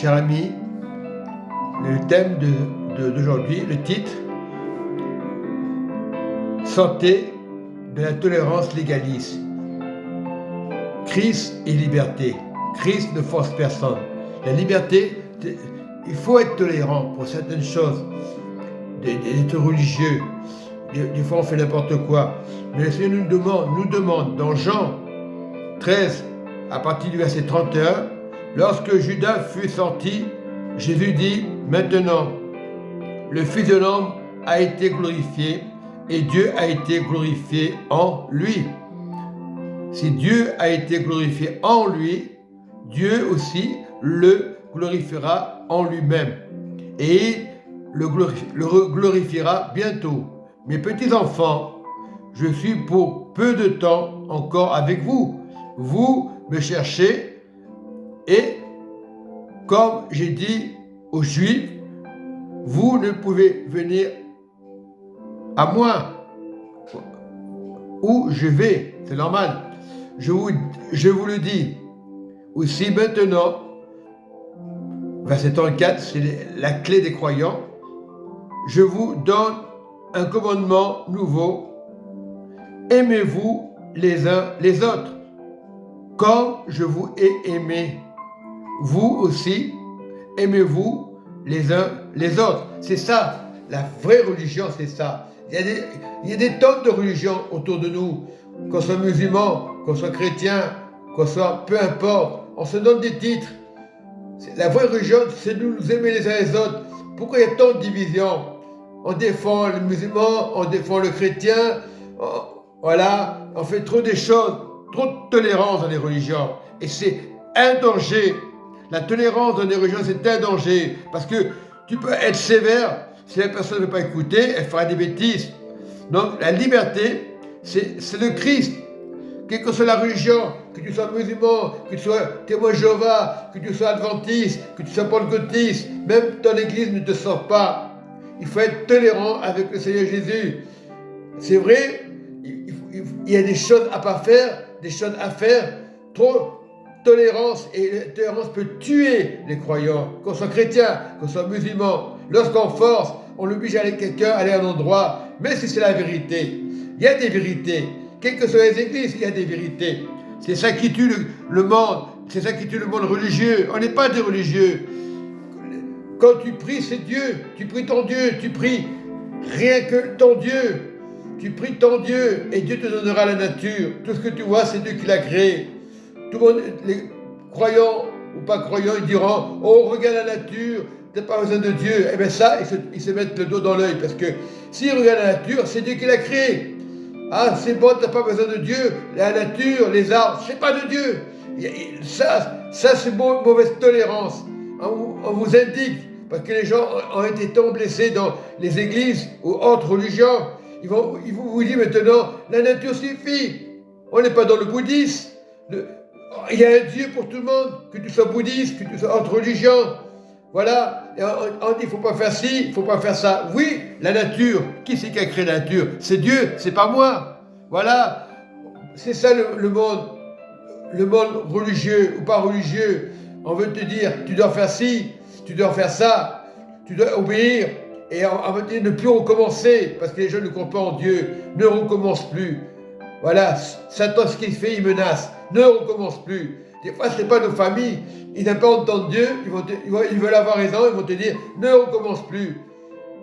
cher ami, le thème d'aujourd'hui, le titre, Santé de la tolérance légaliste. Christ et liberté. Christ ne force personne. La liberté, il faut être tolérant pour certaines choses, d'être religieux. Des fois on fait n'importe quoi. Mais le Seigneur nous demande dans Jean 13, à partir du verset 31, lorsque Judas fut sorti, Jésus dit, maintenant, le Fils de l'homme a été glorifié et Dieu a été glorifié en lui. Si Dieu a été glorifié en lui, Dieu aussi le glorifiera en lui-même et le glorifiera bientôt. Mes petits enfants, je suis pour peu de temps encore avec vous. Vous me cherchez et, comme j'ai dit aux Juifs, vous ne pouvez venir à moi où je vais, c'est normal. Je vous le dis aussi maintenant, verset 34, c'est la clé des croyants. Je vous donne un commandement nouveau. Aimez-vous les uns les autres, comme je vous ai aimé. Vous aussi, aimez-vous les uns les autres. C'est ça, la vraie religion, c'est ça. Il y a des tonnes de religions autour de nous, qu'on soit musulman, qu'on soit chrétien, qu'on soit peu importe. On se donne des titres. La vraie religion, c'est de nous aimer les uns les autres. Pourquoi il y a tant de divisions? On défend le musulman, on défend le chrétien. Voilà, on fait trop des choses, trop de tolérance dans les religions. Et c'est un danger. La tolérance dans les religions, c'est un danger. Parce que tu peux être sévère, si la personne ne veut pas écouter, elle fera des bêtises. Donc la liberté, c'est le Christ. Quelle que soit la religion, que tu sois musulman, que tu sois témoin de Jéhovah, que tu sois adventiste, que tu sois pentecôtiste, même ton église ne te sort pas. Il faut être tolérant avec le Seigneur Jésus. C'est vrai, il y a des choses à pas faire, des choses à faire. Trop tolérance, et la tolérance peut tuer les croyants, qu'on soit chrétien, qu'on soit musulman. Lorsqu'on force, on l'oblige à aller quelqu'un, aller à un endroit, même si c'est la vérité. Il y a des vérités. Quelles que soient les églises, il y a des vérités. C'est ça qui tue le monde. C'est ça qui tue le monde religieux. On n'est pas des religieux. Quand tu pries, c'est Dieu. Tu pries ton Dieu. Tu pries rien que ton Dieu. Tu pries ton Dieu et Dieu te donnera la nature. Tout ce que tu vois, c'est Dieu qui l'a créé. Tout le monde, les croyants ou pas croyants, ils diront, oh, regarde la nature, tu n'as pas besoin de Dieu. Eh bien ça, ils se mettent le dos dans l'œil parce que s'ils regardent la nature, c'est Dieu qui l'a créé. Ah, c'est bon, tu n'as pas besoin de Dieu. La nature, les arbres, c'est pas de Dieu. Ça c'est mauvaise tolérance. On vous indique, parce que les gens ont été tant blessés dans les églises ou autres religions. Ils vous disent maintenant, la nature suffit. On n'est pas dans le bouddhisme. Il y a un Dieu pour tout le monde, que tu sois bouddhiste, que tu sois autre religion. Voilà, et on dit, il ne faut pas faire ci, il ne faut pas faire ça. Oui, la nature, qui c'est qui a créé la nature? C'est Dieu, c'est pas moi. Voilà, c'est ça le monde religieux ou pas religieux. On veut te dire, tu dois faire ci, tu dois faire ça, tu dois obéir. Et on veut te dire, ne plus recommencer, parce que les gens ne croient pas en Dieu, ne recommence plus. Voilà, Satan, ce qu'il fait, il menace, ne recommence plus. Des fois, ce n'est pas nos familles, ils n'aiment pas entendre Dieu, ils veulent avoir raison, ils vont te dire, ne recommence plus.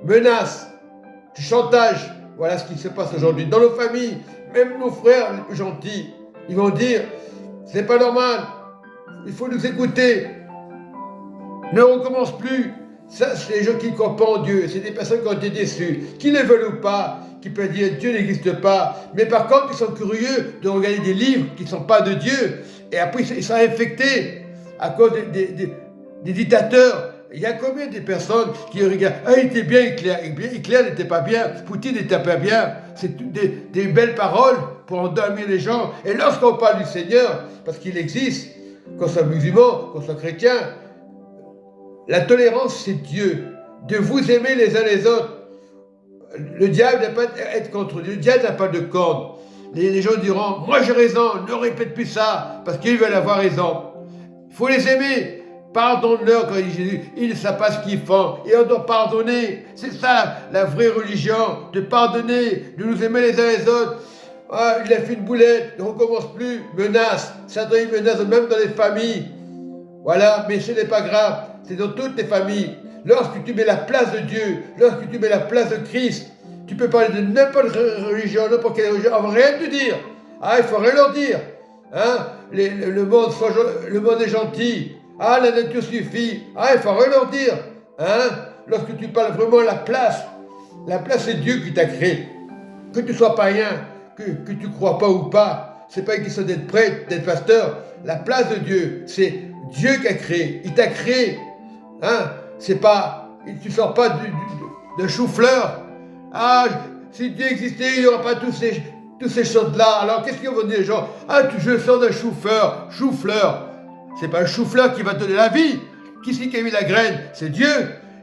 Menace, chantage, voilà ce qui se passe aujourd'hui. Dans nos familles, même nos frères les plus gentils, ils vont dire, c'est pas normal, il faut nous écouter. Ne recommence plus. Ça, c'est les gens qui ne croient pas en Dieu, c'est des personnes qui ont été déçues, qui ne veulent ou pas, qui peuvent dire Dieu n'existe pas, mais par contre, ils sont curieux de regarder des livres qui ne sont pas de Dieu, et après, ils sont infectés à cause des dictateurs. Il y a combien de personnes qui regardent, ah, il était bien Hitler n'était pas bien, Poutine n'était pas bien, c'est des belles paroles pour endormir les gens, et lorsqu'on parle du Seigneur, parce qu'il existe, qu'on soit musulman, qu'on soit chrétien, la tolérance, c'est Dieu, de vous aimer les uns les autres. Le diable n'a pas à être contre Dieu. Le diable n'a pas de corde. Les gens diront, moi j'ai raison, ne répète plus ça, parce qu'ils veulent avoir raison. Il faut les aimer. Pardonne-leur, quand il dit Jésus, ils ne savent pas ce qu'ils font. Et on doit pardonner. C'est ça la vraie religion, de pardonner, de nous aimer les uns les autres. Ah, il a fait une boulette, il ne recommence plus, menace. Satan, il menace même dans les familles. Voilà, mais ce n'est pas grave, c'est dans toutes les familles. Lorsque tu mets la place de Dieu, lorsque tu mets la place de Christ, tu peux parler de n'importe quelle religion, n'importe quelle religion, on va rien te dire. Ah, il faut rien leur dire. Hein? Le monde est gentil. Ah, la nature suffit. Ah, il faut rien leur dire. Hein? Lorsque tu parles vraiment de la place c'est Dieu qui t'a créé. Que tu sois païen, que tu crois pas ou pas, c'est pas une question d'être prêtre, d'être pasteur. La place de Dieu, c'est Dieu qui a créé. Il t'a créé. Hein? C'est pas, tu sors pas de chou-fleur. Ah, si Dieu existait, il n'y aurait pas toutes ces choses-là. Alors, qu'est-ce qu'ils vont dire les gens? Ah, je sors d'un chou-fleur. Chou-fleur. C'est pas le chou-fleur qui va donner la vie. Qui c'est qui a mis la graine? C'est Dieu.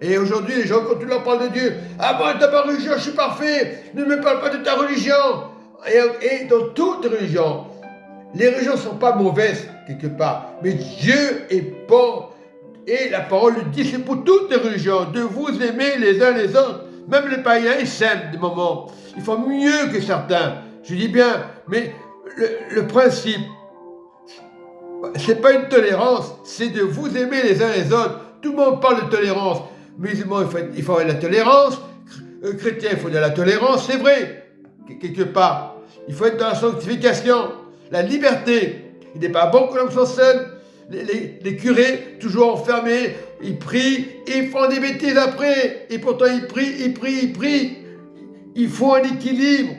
Et aujourd'hui, les gens, quand tu leur parles de Dieu, ah bon, ta religion, je suis parfait. Ne me parle pas de ta religion. Et dans toutes les religions, les religions ne sont pas mauvaises, quelque part. Mais Dieu est bon. Et la parole le dit, c'est pour toutes les religions, de vous aimer les uns les autres. Même les païens, ils s'aiment des moments. Ils font mieux que certains. Je dis bien, mais le principe, c'est pas une tolérance, c'est de vous aimer les uns les autres. Tout le monde parle de tolérance. Musulmans, il faut avoir de la tolérance. Chrétiens, il faut de la tolérance, c'est vrai, quelque part. Il faut être dans la sanctification, la liberté. Il n'est pas bon que l'homme soit seul. Les curés, toujours enfermés, ils prient, ils font des bêtises après. Et pourtant, ils prient. Il faut un équilibre.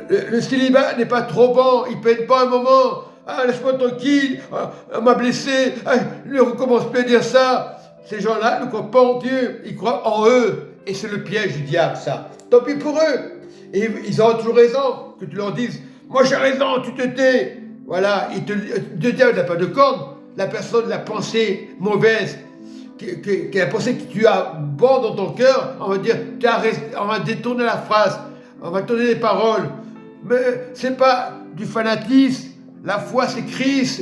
Le célibat n'est pas trop bon. Il peut être bon un moment. Ah, laisse-moi tranquille. Ah, on m'a blessé. Ah, ne recommence plus à dire ça. Ces gens-là ne croient pas en Dieu. Ils croient en eux. Et c'est le piège du diable, ça. Tant pis pour eux. Et ils ont toujours raison. Que tu leur dises, moi j'ai raison, tu te tais. Voilà, le diable n'a pas de corne. La personne, la pensée mauvaise, la pensée que tu as bon dans ton cœur, on va dire, on va détourner la phrase, on va tourner les paroles. Mais c'est pas du fanatisme. La foi, c'est Christ.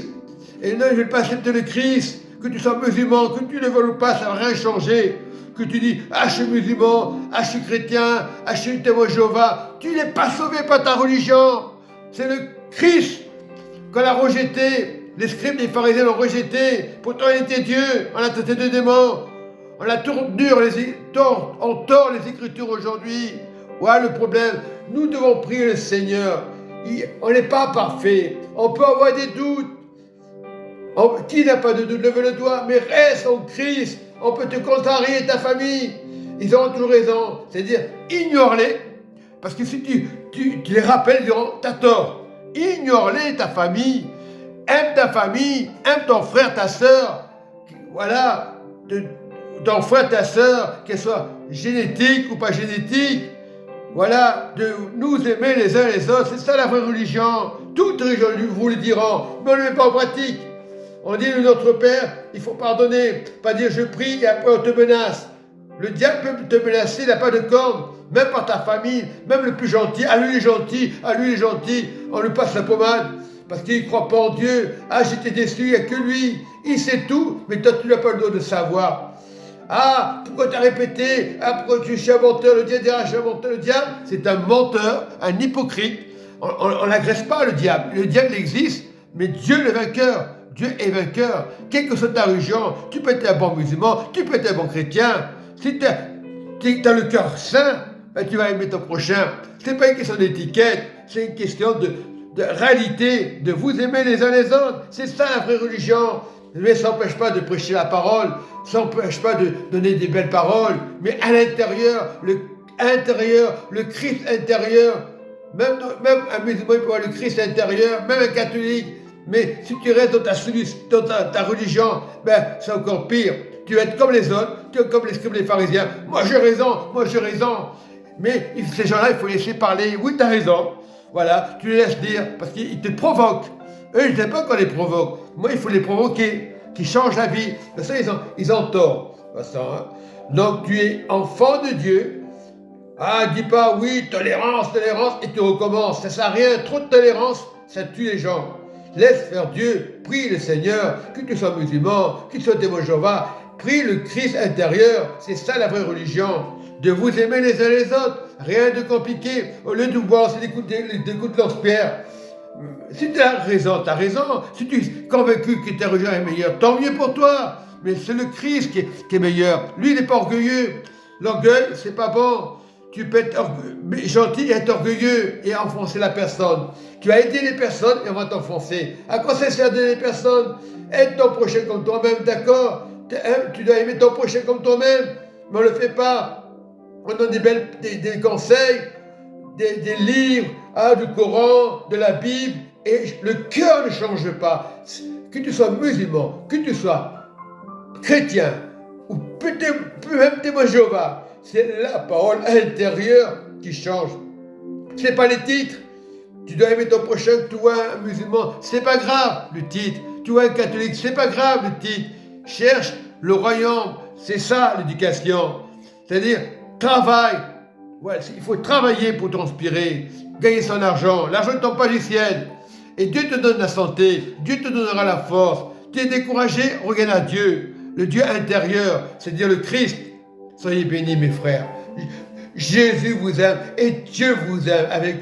Et non, je ne vais pas accepter le Christ. Que tu sois musulman, que tu le veuilles ou pas, ça ne va rien changer. Que tu dis, ah, je suis musulman, ah, je suis chrétien, ah, je suis témoin de Jéhovah. Tu n'es pas sauvé par ta religion. C'est le Christ qu'on a rejeté. Les scribes des pharisiens l'ont rejeté. Pourtant, il était Dieu. On l'a traité de démon. On a on tord les Écritures aujourd'hui. Voilà le problème. Nous devons prier le Seigneur. On n'est pas parfait. On peut avoir des doutes. Qui n'a pas de doute? Lève le doigt. Mais reste en Christ. On peut te contrarier, ta famille. Ils ont toujours raison. C'est-à-dire, ignore-les. Parce que si tu les rappelles, ils diront, t'as tort. Ignore-les, ta famille. Aime ta famille. Aime ton frère, ta soeur. Voilà. Ton frère, ta soeur, qu'elle soit génétique ou pas génétique. Voilà. De nous aimer les uns les autres. C'est ça la vraie religion. Toutes les religions vous le diront. Mais on ne le met pas en pratique. On dit notre Père, il faut pardonner. Pas dire je prie et après on te menace. Le diable peut te menacer, il n'a pas de corne. Même par ta famille, même le plus gentil. Ah, lui il est gentil, ah, lui il est gentil. On lui passe la pommade parce qu'il ne croit pas en Dieu. Ah, j'étais déçu, il n'y a que lui. Il sait tout, mais toi tu n'as pas le droit de savoir. Ah, pourquoi tu as répété? Ah, pourquoi tu es un menteur? Le diable dira, je suis un menteur. Le diable, c'est un menteur, un hypocrite. On n'agresse pas le diable. Le diable existe, mais Dieu le vainqueur. Dieu est vainqueur. Quelle que soit ta religion, tu peux être un bon musulman, tu peux être un bon chrétien. Si tu as le cœur saint, ben tu vas aimer ton prochain. Ce n'est pas une question d'étiquette, c'est une question de réalité, de vous aimer les uns les autres. C'est ça la vraie religion. Mais ça n'empêche pas de prêcher la parole, ça n'empêche pas de donner des belles paroles, mais à l'intérieur, le Christ intérieur, même un musulman peut avoir le Christ intérieur, même un catholique. Mais si tu restes dans ta religion, ben c'est encore pire. Tu vas être comme les autres, tu vas être comme les scribes, les pharisiens. Moi j'ai raison. Mais ces gens-là, il faut les laisser parler. Oui, tu as raison. Voilà, tu les laisses dire, parce qu'ils te provoquent. Eux, ils n'aiment pas qu'on les provoque. Moi, il faut les provoquer, qui changent la vie. Parce que ça, ils ont tort. Hein. Donc, tu es enfant de Dieu. Ah, dis pas, oui, tolérance, et tu recommences. Ça ne sert à rien. Trop de tolérance, ça tue les gens. Laisse faire Dieu, prie le Seigneur, que tu sois musulman, que tu sois témoin de Jéhovah, prie le Christ intérieur, c'est ça la vraie religion, de vous aimer les uns les autres, rien de compliqué, au lieu de voir, c'est des coups de lance-pierre. Si tu as raison, si tu es convaincu que ta religion est meilleure, tant mieux pour toi, mais c'est le Christ qui est meilleur, lui il n'est pas orgueilleux, l'orgueil c'est pas bon. Tu peux être gentil et être orgueilleux et enfoncer la personne. Tu as aidé les personnes et on va t'enfoncer. À quoi ça sert d'aider les personnes? Aide ton prochain comme toi-même, d'accord? Tu dois aimer ton prochain comme toi-même, mais on ne le fait pas. On donne des conseils, des livres, du Coran, de la Bible, et le cœur ne change pas. Que tu sois musulman, que tu sois chrétien, ou peut-être même témoin de Jéhovah, c'est la parole intérieure qui change. Ce n'est pas les titres. Tu dois aimer ton prochain, tu vois un musulman, c'est pas grave le titre. Tu vois un catholique, c'est pas grave le titre. Cherche le royaume, c'est ça l'éducation. C'est-à-dire, travaille. Ouais, il faut travailler pour transpirer, gagner son argent. L'argent ne tombe pas du ciel. Et Dieu te donne la santé, Dieu te donnera la force. Tu es découragé, regarde à Dieu, le Dieu intérieur, c'est-à-dire le Christ. Soyez bénis mes frères. Jésus vous aime et Dieu vous aime avec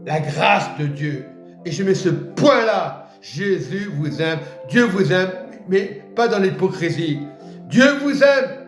la grâce de Dieu. Et je mets ce point-là. Jésus vous aime, Dieu vous aime, mais pas dans l'hypocrisie. Dieu vous aime